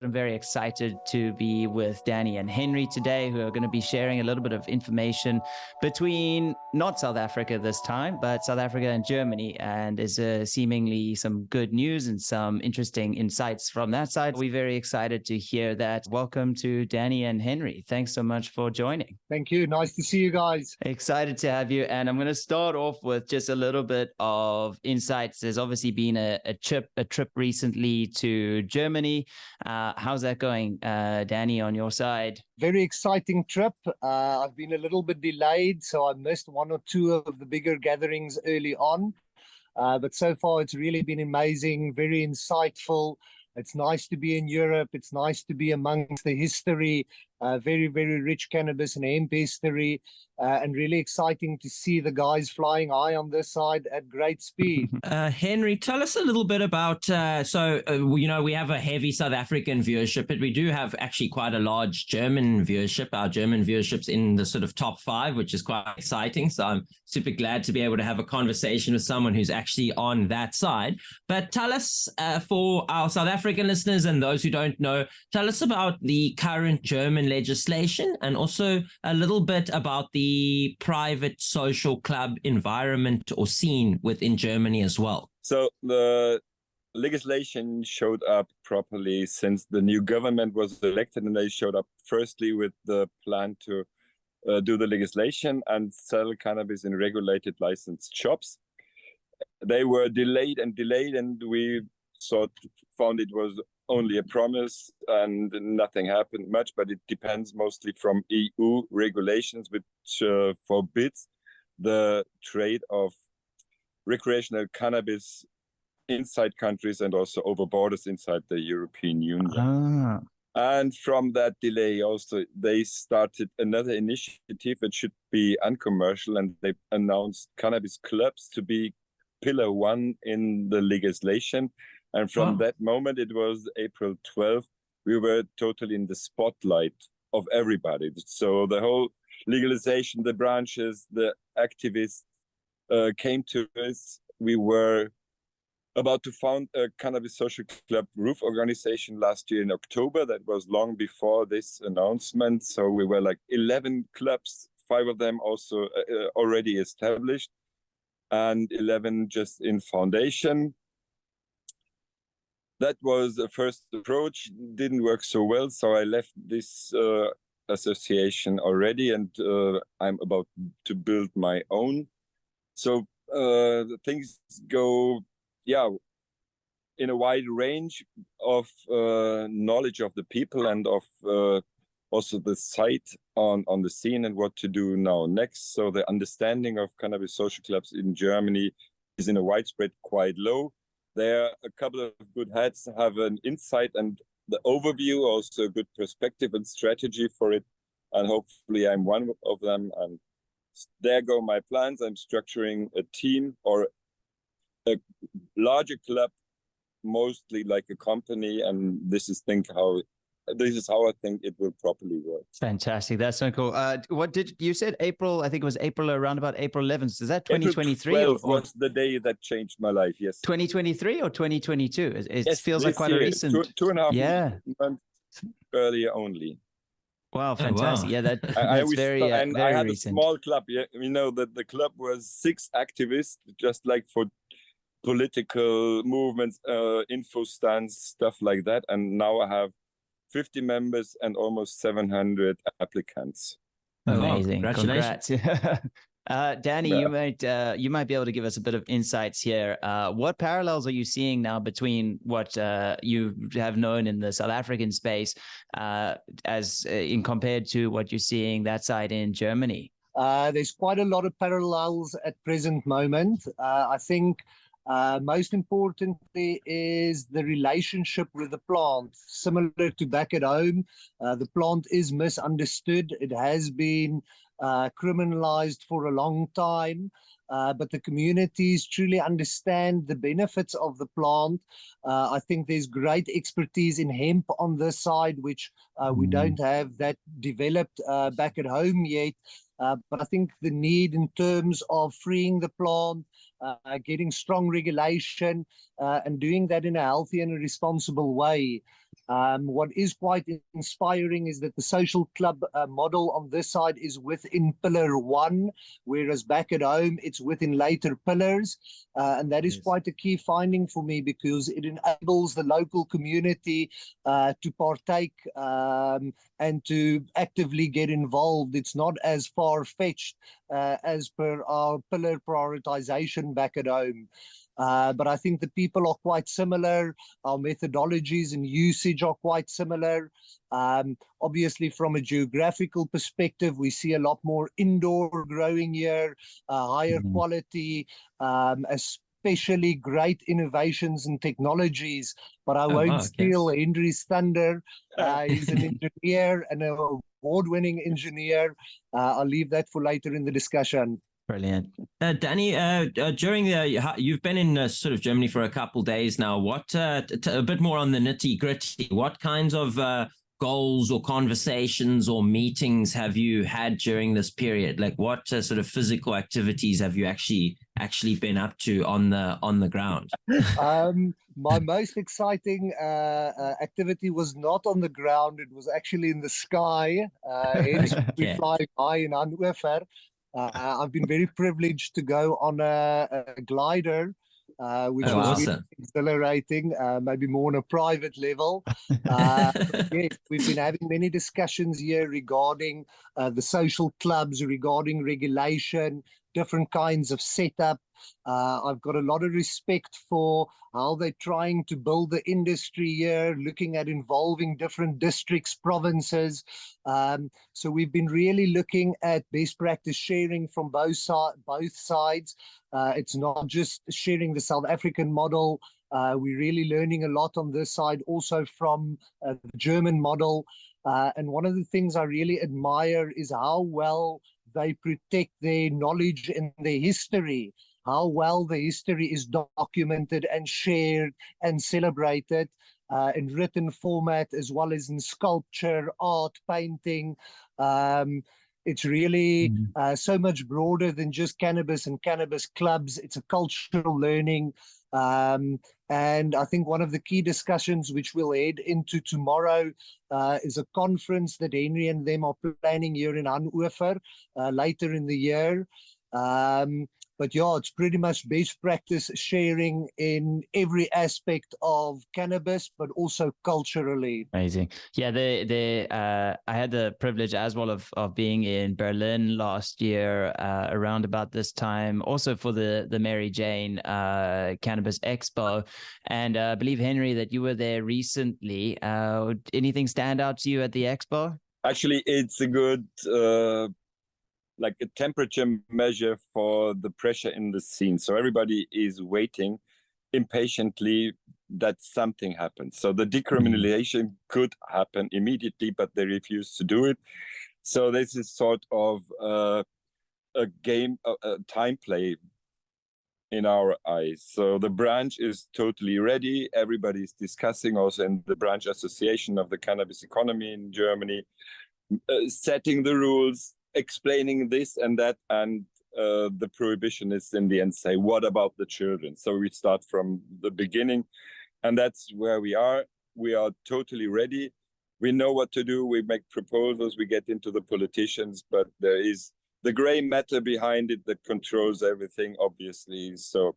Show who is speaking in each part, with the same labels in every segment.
Speaker 1: I'm very excited to be with Danny and Henry today, who are going to be sharing a little bit of information between not South Africa this time, but South Africa and Germany, and is seemingly some good news and some interesting insights from that side. We're very excited to hear that. Welcome to Danny and Henry. Thanks so much for joining.
Speaker 2: Thank you. Nice to see you guys.
Speaker 1: Excited to have you. And I'm going to start off with just a little bit of insights. There's obviously been a trip recently to Germany. How's that going, Danny, on your side?
Speaker 2: Very exciting trip. I've been a little bit delayed, so I missed one or two of the bigger gatherings early on. But so far, it's really been amazing, very insightful. It's nice to be in Europe. It's nice to be amongst the history, very, very rich cannabis and hemp history, and really exciting to see the guys flying high on this side at great speed.
Speaker 3: Henry, tell us a little bit about, we have a heavy South African viewership, but we do have actually quite a large German viewership. Our German viewership's in the sort of top 5, which is quite exciting. So I'm super glad to be able to have a conversation with someone who's actually on that side. But tell us, for our South African listeners and those who don't know, tell us about the current German legislation and also a little bit about the private social club environment or scene within Germany as well.
Speaker 4: So the legislation showed up properly since the new government was elected, and they showed up firstly with the plan to do the legislation and sell cannabis in regulated licensed shops. They were delayed, and we found it was only a promise and nothing happened much, but it depends mostly from EU regulations, which forbids the trade of recreational cannabis inside countries and also over borders inside the European Union. And from that delay also, they started another initiative that should be uncommercial, and they announced cannabis clubs to be pillar 1 in the legislation. And from that moment, it was April 12th, we were totally in the spotlight of everybody. So the whole legalization, the branches, the activists came to us. We were about to found a cannabis social club roof organization last year in October. That was long before this announcement. So we were like 11 clubs, 5 of them also already established, and 11 just in foundation. That was the first approach, didn't work so well, so I left this association already, and I'm about to build my own. So things go, in a wide range of knowledge of the people and of also the site on the scene and what to do now next. So the understanding of cannabis social clubs in Germany is in a widespread quite low. There are a couple of good heads have an insight and the overview, also a good perspective and strategy for it. And hopefully I'm one of them. And there go my plans. I'm structuring a team or a larger club, mostly like a company. And this is how I think it will properly work.
Speaker 1: Fantastic. That's so cool. What did you said April? I think it was April, around about April 11th. Is that 2023?
Speaker 4: April 12th was the day that changed my life. Yes.
Speaker 1: 2023 or 2022? It
Speaker 4: yes,
Speaker 1: feels like quite
Speaker 4: year,
Speaker 1: a recent.
Speaker 4: Two and a half months earlier only.
Speaker 1: Wow, fantastic.
Speaker 3: Oh, wow.
Speaker 1: Yeah, that's very
Speaker 4: and
Speaker 1: very
Speaker 4: I had
Speaker 1: recent.
Speaker 4: A small club. Yeah, that the club was 6 activists, just like for political movements, info stands, stuff like that. And now I have 50 members and almost 700 applicants.
Speaker 1: Amazing.
Speaker 3: Oh,
Speaker 1: Congrats. Danny,
Speaker 4: Yeah.
Speaker 1: you might be able to give us a bit of insights here. What parallels are you seeing now between what you have known in the South African space as in compared to what you're seeing that side in Germany?
Speaker 2: There's quite a lot of parallels at present moment. I think most importantly is the relationship with the plant. Similar to back at home, the plant is misunderstood. It has been criminalized for a long time, but the communities truly understand the benefits of the plant. I think there's great expertise in hemp on this side, which we don't have that developed back at home yet. But I think the need in terms of freeing the plant, getting strong regulation, and doing that in a healthy and a responsible way What is quite inspiring is that the social club model on this side is within pillar one, whereas back at home it's within later pillars. And that is quite a key finding for me, because it enables the local community to partake and to actively get involved. It's not as far-fetched as per our pillar prioritization back at home. But I think the people are quite similar. Our methodologies and usage are quite similar. Obviously, from a geographical perspective, we see a lot more indoor growing here, higher quality, especially great innovations and technologies. But I won't steal Henry's thunder. He's an engineer and an award-winning engineer. I'll leave that for later in the discussion.
Speaker 1: Brilliant.
Speaker 3: Danny, during you've been in sort of Germany for a couple days now. What a bit more on the nitty gritty? What kinds of goals or conversations or meetings have you had during this period? Like, what sort of physical activities have you actually been up to on the ground?
Speaker 2: My most exciting activity was not on the ground; it was actually in the sky. Hence, we fly high in Anwerfer. I've been very privileged to go on a glider, which was really exhilarating, maybe more on a private level. Yes, we've been having many discussions here regarding the social clubs, regarding regulation, different kinds of setup. I've got a lot of respect for how they're trying to build the industry here, looking at involving different districts, provinces. So we've been really looking at best practice sharing from both sides. It's not just sharing the South African model. We're really learning a lot on this side, also from the German model. And one of the things I really admire is how well they protect their knowledge and their history, how well the history is documented and shared and celebrated in written format, as well as in sculpture, art, painting. It's really so much broader than just cannabis and cannabis clubs. It's a cultural learning. And I think one of the key discussions which we'll head into tomorrow is a conference that Henry and them are planning here in Anwerfer later in the year. But yeah, it's pretty much best practice sharing in every aspect of cannabis, but also culturally.
Speaker 1: Amazing. Yeah, I had the privilege as well of being in Berlin last year around about this time, also for the Mary Jane Cannabis Expo. And I believe, Henry, that you were there recently. Anything stand out to you at the Expo?
Speaker 4: Actually, it's a good like a temperature measure for the pressure in the scene. So everybody is waiting impatiently that something happens. So the decriminalization could happen immediately, but they refuse to do it. So this is sort of a game, a time play in our eyes. So the branch is totally ready. Everybody's discussing also in the branch association of the cannabis economy in Germany, setting the rules, explaining this and that, and the prohibitionists in the end say, what about the children? So we start from the beginning, and that's where we are. We are totally ready. We know what to do. We make proposals. We get into the politicians, but there is the gray matter behind it that controls everything, obviously. So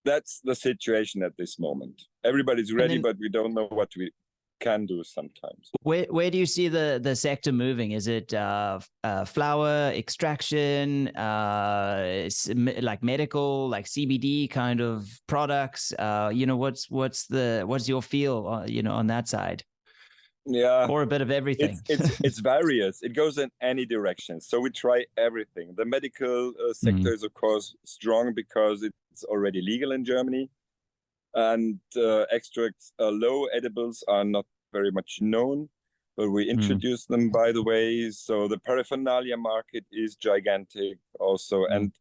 Speaker 4: that's the situation at this moment. Everybody's ready, but we don't know what we can do sometimes.
Speaker 1: Where do you see the sector moving? Is it flower extraction, like medical, like CBD kind of products? What's your feel, on that side?
Speaker 4: Yeah,
Speaker 1: or a bit of everything.
Speaker 4: It's various. It goes in any direction. So we try everything. The medical sector is of course strong because it's already legal in Germany, and extracts, low edibles are not very much known, but we introduce them, by the way. So the paraphernalia market is gigantic also, and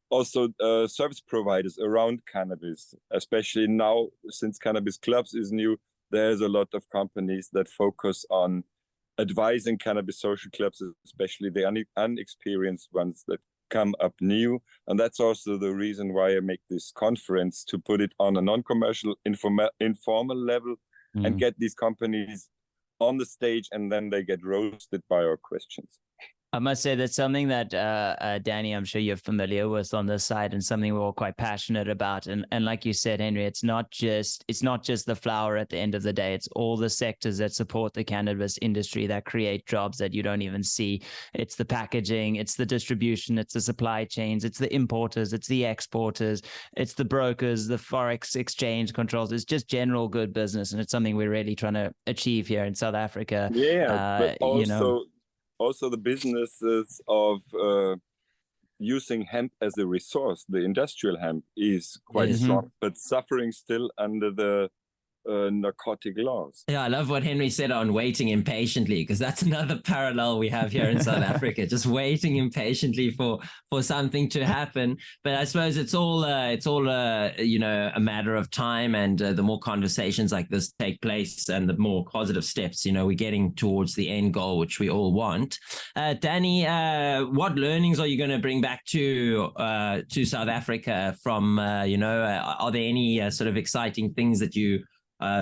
Speaker 4: also service providers around cannabis, especially now since cannabis clubs is new. There's a lot of companies that focus on advising cannabis social clubs, especially the unexperienced ones that come up new. And that's also the reason why I make this conference, to put it on a non-commercial, informal level, and get these companies on the stage, and then they get roasted by our questions.
Speaker 1: I must say that's something that Danny, I'm sure you're familiar with on this side, and something we're all quite passionate about. And like you said, Henry, it's not just the flower at the end of the day. It's all the sectors that support the cannabis industry that create jobs that you don't even see. It's the packaging, it's the distribution, it's the supply chains, it's the importers, it's the exporters, it's the brokers, the forex exchange controls. It's just general good business, and it's something we're really trying to achieve here in South Africa.
Speaker 4: Yeah, but also the businesses of using hemp as a resource, the industrial hemp, is quite strong, but suffering still under the narcotic laws.
Speaker 3: Yeah, I love what Henry said on waiting impatiently, because that's another parallel we have here in South Africa, just waiting impatiently for something to happen. But I suppose it's all you know, a matter of time, and the more conversations like this take place and the more positive steps, you know, we're getting towards the end goal, which we all want. Danny, what learnings are you going to bring back to South Africa from you know, are there any sort of exciting things that you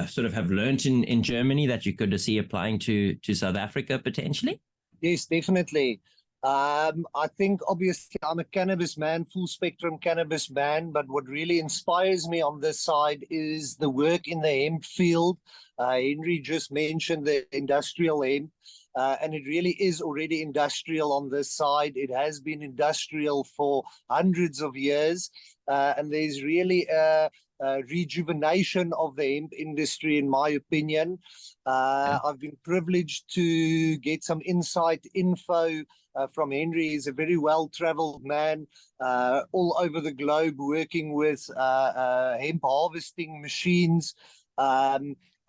Speaker 3: sort of have learned in Germany that you could see applying to South Africa potentially?
Speaker 2: Yes, definitely. I think obviously I'm a cannabis man, full spectrum cannabis man, but what really inspires me on this side is the work in the hemp field. Henry just mentioned the industrial hemp, and it really is already industrial on this side. It has been industrial for hundreds of years, and there's really rejuvenation of the hemp industry, in my opinion. I've been privileged to get some inside info from Henry. He's a very well-traveled man all over the globe, working with hemp harvesting machines.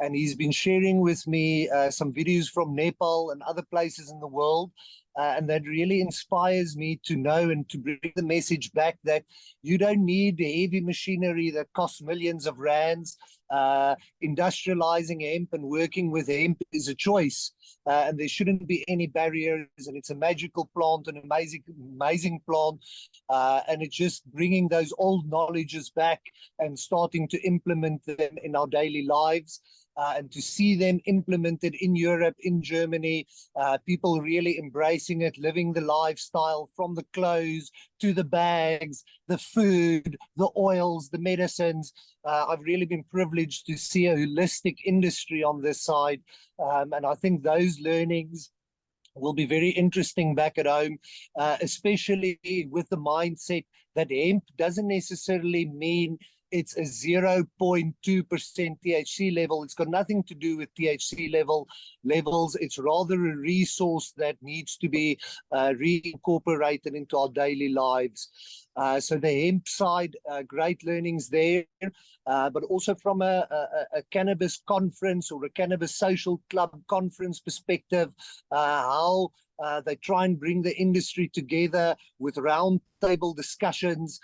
Speaker 2: And he's been sharing with me some videos from Nepal and other places in the world. And that really inspires me to know and to bring the message back that you don't need heavy machinery that costs millions of rands. Industrializing hemp and working with hemp is a choice, and there shouldn't be any barriers. And it's a magical plant, an amazing plant, and it's just bringing those old knowledges back and starting to implement them in our daily lives. And to see them implemented in Europe, in Germany, people really embracing it, living the lifestyle, from the clothes to the bags, the food, the oils, the medicines. I've really been privileged to see a holistic industry on this side. And I think those learnings will be very interesting back at home, especially with the mindset that hemp doesn't necessarily mean it's a 0.2% THC level. It's got nothing to do with THC levels. It's rather a resource that needs to be reincorporated into our daily lives. So the hemp side, great learnings there, but also from a cannabis conference or a cannabis social club conference perspective, how they try and bring the industry together with roundtable discussions,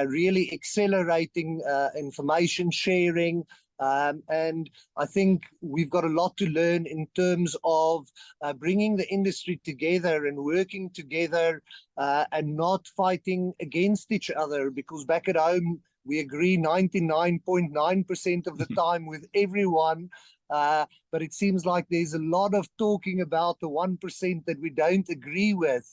Speaker 2: really accelerating information sharing. And I think we've got a lot to learn in terms of bringing the industry together and working together, and not fighting against each other, because back at home, we agree 99.9% of the time with everyone. But it seems like there's a lot of talking about the 1% that we don't agree with.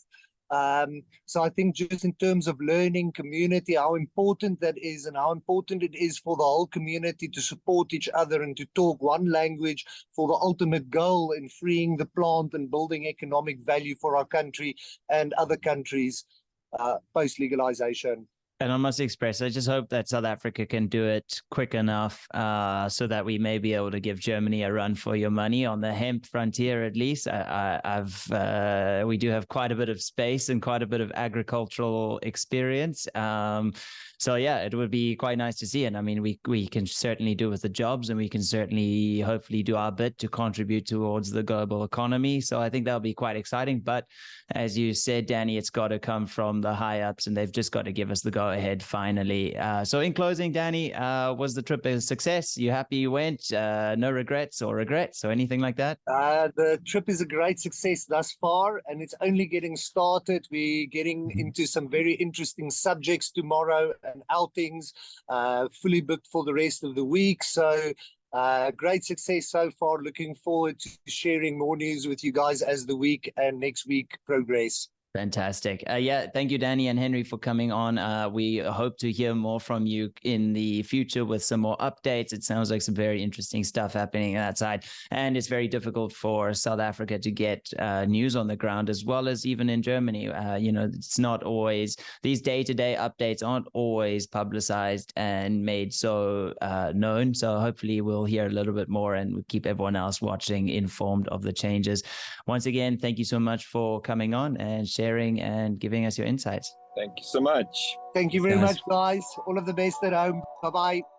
Speaker 2: So I think just in terms of learning community, how important that is, and how important it is for the whole community to support each other and to talk one language for the ultimate goal in freeing the plant and building economic value for our country and other countries post-legalization.
Speaker 1: And I must express, I just hope that South Africa can do it quick enough so that we may be able to give Germany a run for your money on the hemp frontier, at least. We do have quite a bit of space and quite a bit of agricultural experience. So yeah, it would be quite nice to see. And I mean, we can certainly do with the jobs, and we can certainly hopefully do our bit to contribute towards the global economy. So I think that'll be quite exciting. But as you said, Danny, it's got to come from the high ups, and they've just got to give us the go ahead finally. So in closing, Danny, was the trip a success? You happy you went? No regrets or anything like that?
Speaker 2: The trip is a great success thus far, and it's only getting started. We're getting into some very interesting subjects tomorrow and outings, fully booked for the rest of the week. So Great success so far. Looking forward to sharing more news with you guys as the week and next week progress.
Speaker 1: Fantastic. Yeah, thank you, Danny and Henry, for coming on. We hope to hear more from you in the future with some more updates. It sounds like some very interesting stuff happening on that side. And it's very difficult for South Africa to get news on the ground, as well as even in Germany. It's not always, these day-to-day updates aren't always publicized and made so known. So hopefully we'll hear a little bit more and we'll keep everyone else watching informed of the changes. Once again, thank you so much for coming on and sharing and giving us your insights.
Speaker 4: Thank you so much.
Speaker 2: Thank you very much, guys. All of the best at home. Bye-bye.